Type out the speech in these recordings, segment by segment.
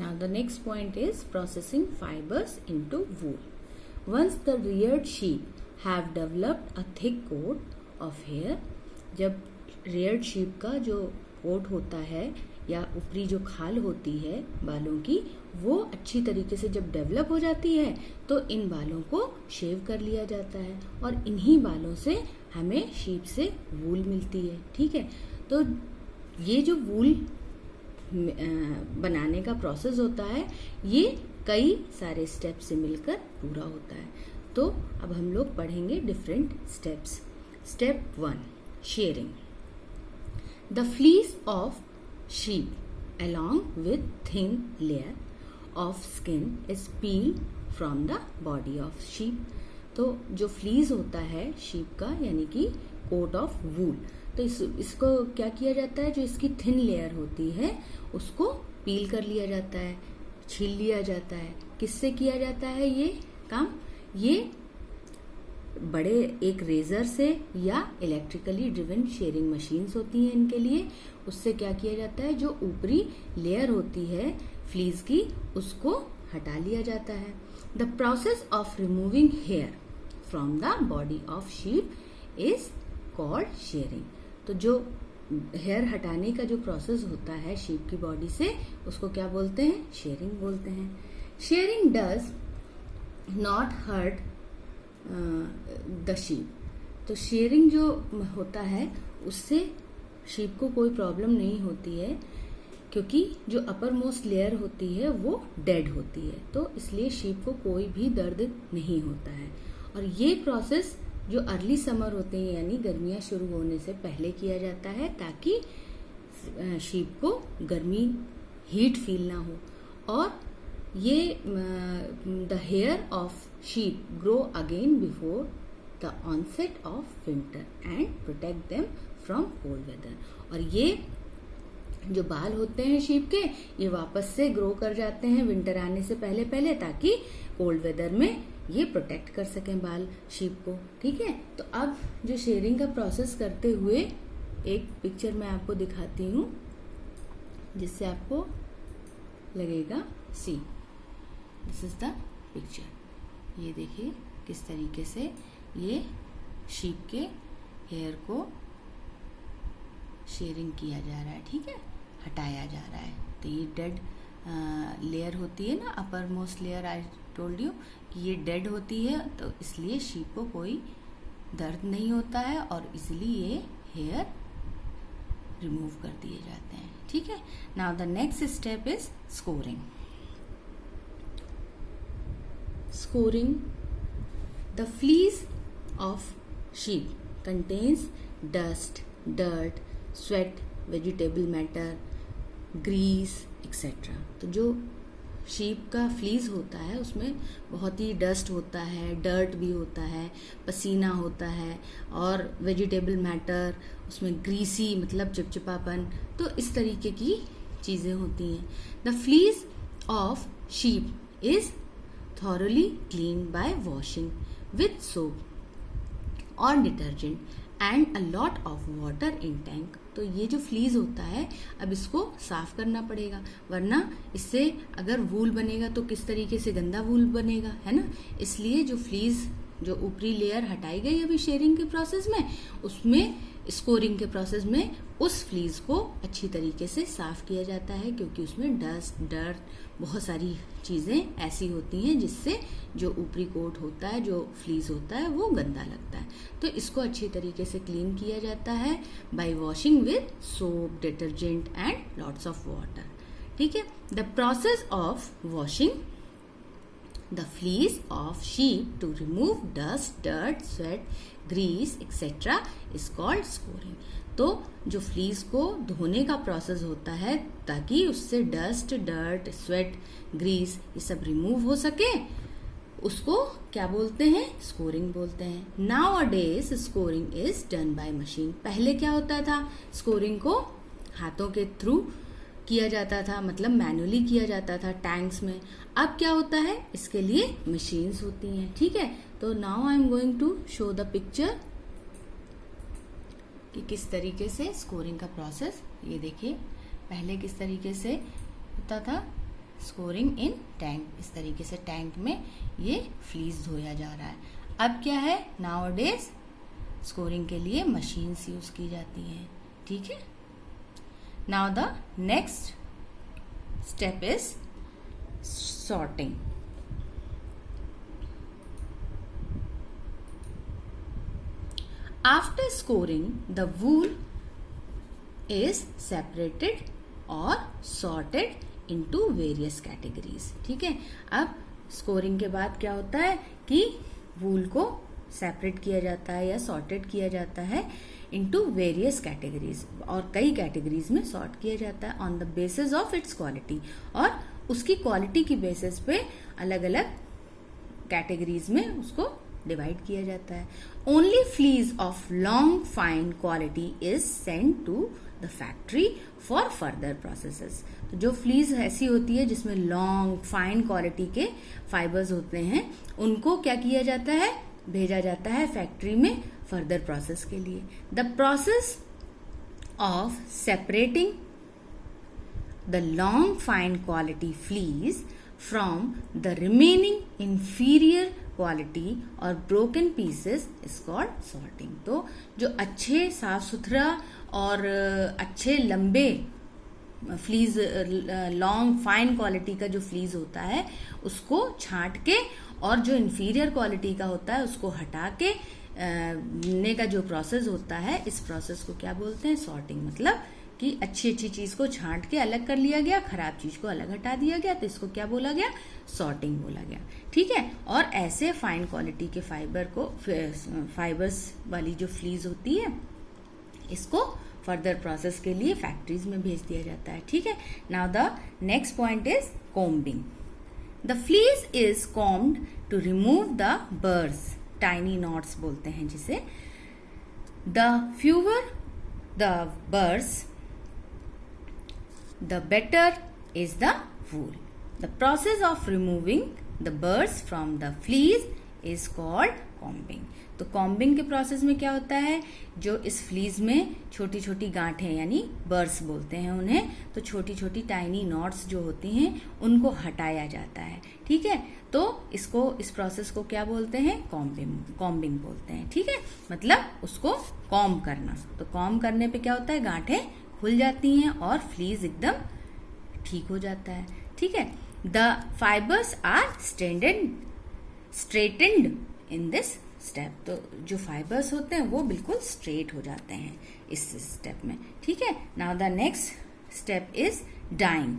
Now the next point is processing fibers into wool. Once the reared sheep have developed a thick coat of hair, जब reared sheep का जो coat होता है या ऊपरी जो खाल होती है बालों की, वो अच्छी तरीके से जब डेवलप हो जाती है तो इन बालों को शेव कर लिया जाता है और इन्हीं बालों से हमें शीप से वूल मिलती है। ठीक है, तो ये जो वूल बनाने का प्रोसेस होता है ये कई सारे स्टेप से मिलकर पूरा होता है। तो अब हम लोग पढ़ेंगे different steps. Step 1, sharing. The fleece of sheep along with thin layer of skin is peeled from the body of sheep। तो जो फ्लीज होता है शीप का यानी कि कोट ऑफ वूल, तो इसको क्या किया जाता है, जो इसकी थिन लेयर होती है उसको पील कर लिया जाता है, छील लिया जाता है। किससे किया जाता है ये काम? ये बड़े एक रेजर से या इलेक्ट्रिकली ड्रिवन शेयरिंग मशीन्स होती हैं इनके लिए। उससे क्या किया जाता है, जो ऊपरी लेयर होती है फ्लीज की उसको हटा लिया जाता है। The process of removing hair from the body of sheep is called shearing. तो जो हेयर हटाने का जो प्रोसेस होता है शीप की बॉडी से उसको क्या बोलते हैं? शेयरिंग बोलते हैं। Shearing does not hurt the sheep. तो शेयरिंग जो होता है उससे शीप को कोई प्रॉब्लम नहीं होती है क्योंकि जो अपर मोस्ट लेयर होती है वो डेड होती है, तो इसलिए शीप को कोई भी दर्द नहीं होता है। और ये प्रोसेस जो अर्ली समर होते हैं यानी गर्मियां शुरू होने से पहले किया जाता है ताकि शीप को गर्मी हीट फील ना हो। और ये the hair of sheep grow again before the onset of winter and protect them from cold weather. और ये जो बाल होते हैं शीप के ये वापस से ग्रो कर जाते हैं विंटर आने से पहले पहले ताकि कोल्ड वेदर में ये प्रोटेक्ट कर सकें बाल शीप को। ठीक है, तो अब जो शेयरिंग का प्रोसेस करते हुए एक पिक्चर मैं आपको दिखाती हूँ जिससे आपको लगेगा। See this is the picture. ये देखिए किस तरीके से ये शीप के हेयर को शेयरिंग किया जा रहा है। ठीक है, हटाया जा रहा है। तो ये डेड लेयर होती है ना, upper most layer, I told you कि ये डेड होती है, तो इसलिए शीप को कोई दर्द नहीं होता है और इजीली ये हेयर रिमूव कर दिए जाते हैं। ठीक है, now the next step is scoring. Scoring. The fleece of sheep contains dust, dirt, sweat, vegetable matter, grease, etc. तो जो शीप का फ्लीज होता है उसमें बहुत ही डस्ट होता है, डर्ट भी होता है, पसीना होता है और वेजिटेबल मैटर, उसमें ग्रीसी मतलब चिपचिपापन, तो इस तरीके की चीजें होती हैं। The fleas of sheep is thoroughly cleaned by washing with soap or detergent and a lot of water in tank। तो ये जो फ्लीज होता है अब इसको साफ करना पड़ेगा, वरना इससे अगर वूल बनेगा तो किस तरीके से गंदा वूल बनेगा, है ना। इसलिए जो फ्लीज जो ऊपरी लेयर हटाई गई अभी शेयरिंग के प्रोसेस में, उसमें स्कोरिंग के प्रोसेस में उस फ्लीज को अच्छी तरीके से साफ किया जाता है क्योंकि उसमें डस्ट, डर्ट, बहुत सारी चीजें ऐसी होती हैं जिससे जो ऊपरी कोट होता है, जो फ्लीज होता है, वो गंदा लगता है। तो इसको अच्छी तरीके से क्लीन किया जाता है bye washing with soap, detergent and lots of water. ठीक है, the process of washing the fleece of sheep to remove dust, dirt, sweat, grease, etc. is called scoring। तो जो फ्लीस को धोने का प्रोसेस होता है ताकि उससे डस्ट, डर्ट, स्वेट, ग्रीस ये सब रिमूव हो सके, उसको क्या बोलते हैं? स्कोरिंग बोलते हैं। Now a days scoring is done by machine. पहले क्या होता था? स्कोरिंग को हाथों के थ्रू किया जाता था, मतलब मैनुअली किया जाता था टैंक्स में। अब क्या होता है? इसके लिए मशीन्स होती हैं। ठीक है, तो now I am going to show the picture कि किस तरीके से स्कोरिंग का प्रोसेस। ये देखिए पहले किस तरीके से होता था स्कोरिंग इन टैंक, इस तरीके से टैंक में ये फ्लीस धोया जा रहा है। अब क्या है, नाउअडेज स्कोरिंग के लिए मशीन्स यूज की जाती हैं, ठीक है। Now the next step is sorting. After scoring the wool is separated or sorted into various categories, ठीक है। अब स्कोरिंग के बाद क्या होता है कि वूल को सेपरेट किया जाता है या सॉर्टेड किया जाता है इनटू वेरियस कैटेगरीज, और कई कैटेगरीज में सॉर्ट किया जाता है on the basis of its quality, और उसकी क्वालिटी की बेसिस पे अलग अलग कैटेगरीज में उसको डिवाइड किया जाता है। Only fleece of long fine quality is send to the factory for further processes. तो जो फ्लीज ऐसी होती है जिसमें लॉन्ग फाइन क्वालिटी के फाइबर्स होते हैं, उनको क्या किया जाता है, भेजा जाता है फैक्ट्री में फर्दर प्रोसेस के लिए। The process of separating the long fine quality fleece from the remaining inferior quality और broken pieces is called sorting. तो जो अच्छे साफ सुथरा और अच्छे लंबे फ्लीज, लॉन्ग फाइन क्वालिटी का जो फ्लीज होता है उसको छांट के, और जो इंफीरियर क्वालिटी का होता है उसको हटा के बुनने का जो प्रोसेस होता है, इस प्रोसेस को क्या बोलते हैं, सॉर्टिंग। मतलब कि अच्छी अच्छी चीज को छांट के अलग कर लिया गया, खराब चीज को अलग हटा दिया गया, तो इसको क्या बोला गया, सॉर्टिंग बोला गया, ठीक है। और ऐसे फाइन क्वालिटी के फाइबर्स वाली जो फ्लीज होती है, इसको फर्दर प्रोसेस के लिए फैक्ट्रीज में भेज दिया जाता है, ठीक है। Now the next point is combing. The fleece is combed to remove the burrs, tiny knots बोलते हैं जिसे। The fewer the burrs the better is the wool. The process of removing the burrs from the fleece is called combing. तो combing के process में क्या होता है, जो इस फ्लीज में छोटी छोटी गांठें यानी बर्स बोलते हैं उन्हें, तो छोटी छोटी टाइनी नॉट्स जो होती हैं उनको हटाया जाता है, ठीक है। तो इस प्रोसेस को क्या बोलते हैं, कॉम्बिंग बोलते हैं, ठीक है। मतलब उसको कॉम्ब करना। तो कॉम्ब करने पे क्या होता है, गांठें खुल जाती हैं और फ्लीज एकदम ठीक हो जाता है, ठीक है। The fibres are straightened in this step. तो जो फाइबर्स होते हैं वो बिल्कुल स्ट्रेट हो जाते हैं इस स्टेप में, ठीक है। Now the next step is dyeing.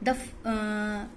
The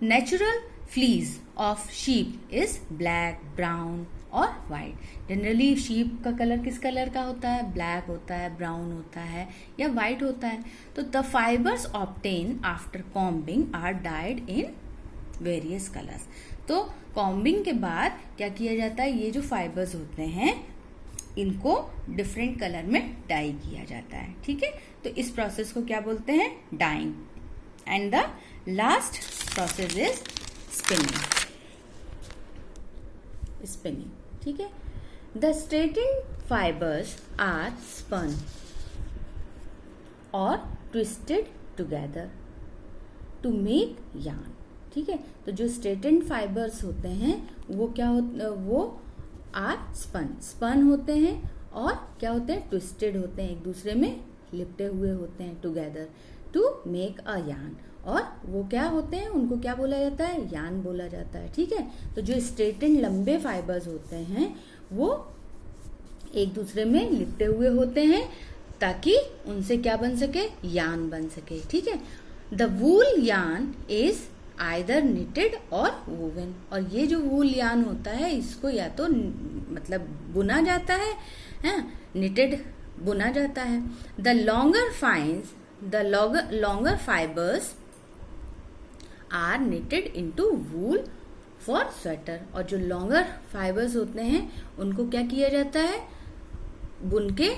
natural fleece of sheep is black, brown और व्हाइट। जनरली शीप का कलर किस कलर का होता है, ब्लैक होता है, ब्राउन होता है या व्हाइट होता है। तो the fibres obtain after combing are dyed in various colours. तो कॉम्बिंग के बाद क्या किया जाता है, ये जो फाइबर्स होते हैं इनको डिफरेंट कलर में डाई किया जाता है, ठीक है। तो इस प्रोसेस को क्या बोलते हैं, dyeing. And the last process is spinning, ठीक है। The straightened fibres are spun और twisted together to make yarn, ठीक है। तो जो स्ट्रेटेंड फाइबर्स होते हैं वो क्या होते, वो आर स्पन होते हैं, और क्या होते हैं, ट्विस्टेड होते हैं, एक दूसरे में लिपटे हुए होते हैं, together to make a yarn. और वो क्या होते हैं, उनको क्या बोला जाता है, यार्न बोला जाता है, ठीक है। तो जो स्ट्रेटेंड लंबे फाइबर्स होते हैं वो एक दूसरे में लिपटे हुए होते हैं ताकि उनसे क्या बन सके, यार्न बन सके, ठीक है। The wool yarn is either knitted और वोवन। और ये जो वूल यार्न होता है इसको या तो मतलब बुना जाता है, निटेड बुना जाता है। The longer fibres are knitted into wool for sweater. और जो लॉन्गर फाइबर्स होते हैं उनको क्या किया जाता है, बुन के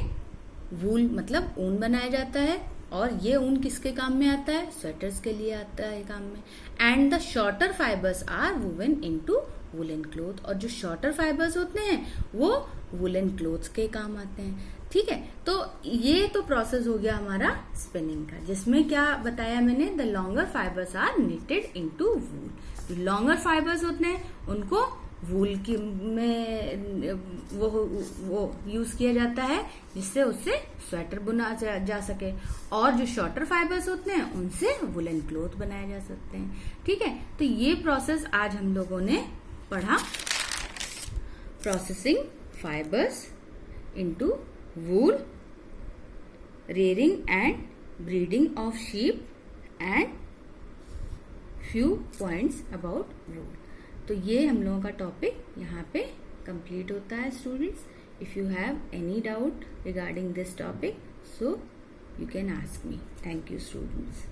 वूल मतलब ऊन बनाया जाता है, और ये ऊन किसके काम में आता है, स्वेटर्स के लिए आता है काम में। And the shorter fibres are woven into woollen cloth. और जो शॉर्टर फाइबर्स होते हैं वो वुलन क्लोथ्स के काम आते हैं। ठीक है, तो ये तो प्रोसेस हो गया हमारा स्पिनिंग का, जिसमें क्या बताया मैंने, the longer fibres are knitted into wool. Longer fibres होते हैं उनको वूल की में वो यूज किया जाता है, जिससे उससे स्वेटर बुना जा सके, और जो शॉर्टर फाइबर्स होते हैं उनसे वुलन क्लोथ बनाए जा सकते हैं। ठीक है, तो ये प्रोसेस आज हम लोगों ने पढ़ा, processing fibres into wool, rearing and breeding of sheep and few points about wool। तो ये हम लोगों का टॉपिक यहाँ पे कंप्लीट होता है students. If you have any doubt regarding this topic, so you can ask me. Thank you, students.